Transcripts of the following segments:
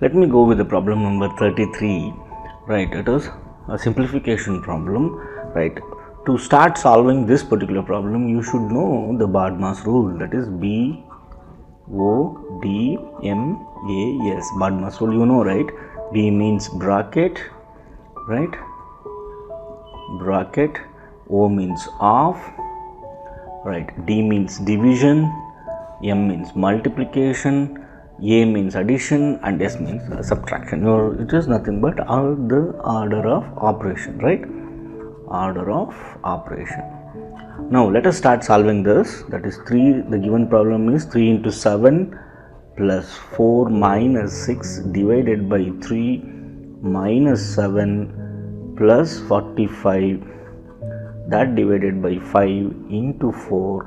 Let me go with the problem number 33. Right, it is a simplification problem. Right, to start solving this particular problem, you should know the BODMAS rule, that is BODMAS, BODMAS rule, you know, right? B means bracket, right? Bracket. O means off, right? D means division, M means multiplication, A means addition, and S means subtraction. It is nothing but the order of operation, right? Order of operation. Now let us start solving this. That is 3. The given problem is 3 into 7 plus 4 minus 6 divided by 3 minus 7 plus 45, that divided by 5 into 4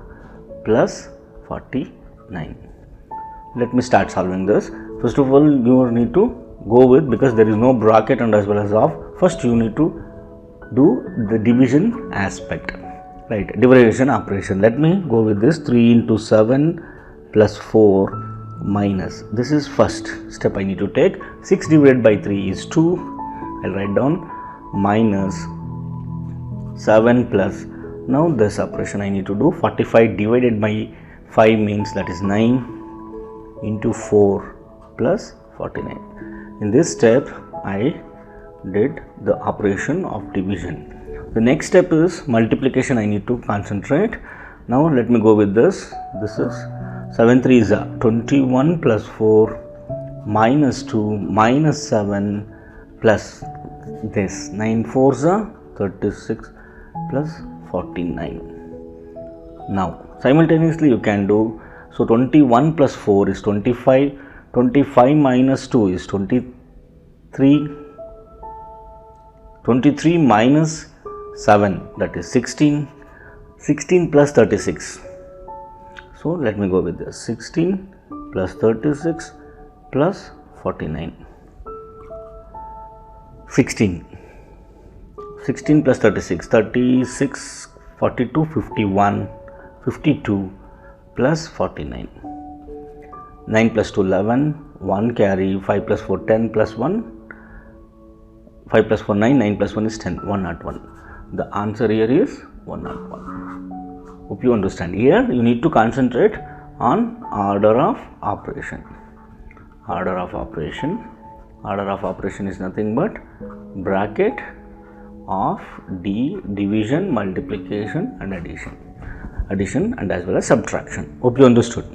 plus 49. Let me start solving this. First of all, you need to go with, because there is no bracket and as well as off, first you need to do the division aspect, right? Division operation. Let me go with this. 3 into 7 plus 4 minus, this is first step I need to take. 6 divided by 3 is 2. I'll write down minus 7 plus, now this operation I need to do. 45 divided by 5 means that is 9 into 4 plus 49. In this step I did the operation of division. The next step is multiplication. I need to concentrate. Now let me go with this. This is 7 3 is 21 plus 4 minus 2 minus 7 plus this 9 4 is 36 plus 49. Now simultaneously you can do, so 21 plus 4 is 25, 25 minus 2 is 23, 23 minus 7, that is 16, 16 plus 36. So let me go with this. 16 plus 36 plus 49. 16 plus 36, 36, 42, 51, 52 plus 49. 9 plus 2, 11, 1 carry, 5 plus 4, 10 plus 1, 5 plus 4, 9, 9 plus 1 is 10, 101. The answer here is 101. Hope you understand. Here you need to concentrate on order of operation. Order of operation. Order of operation is nothing but bracket of D, division, multiplication and addition and as well as subtraction. Hope you understood.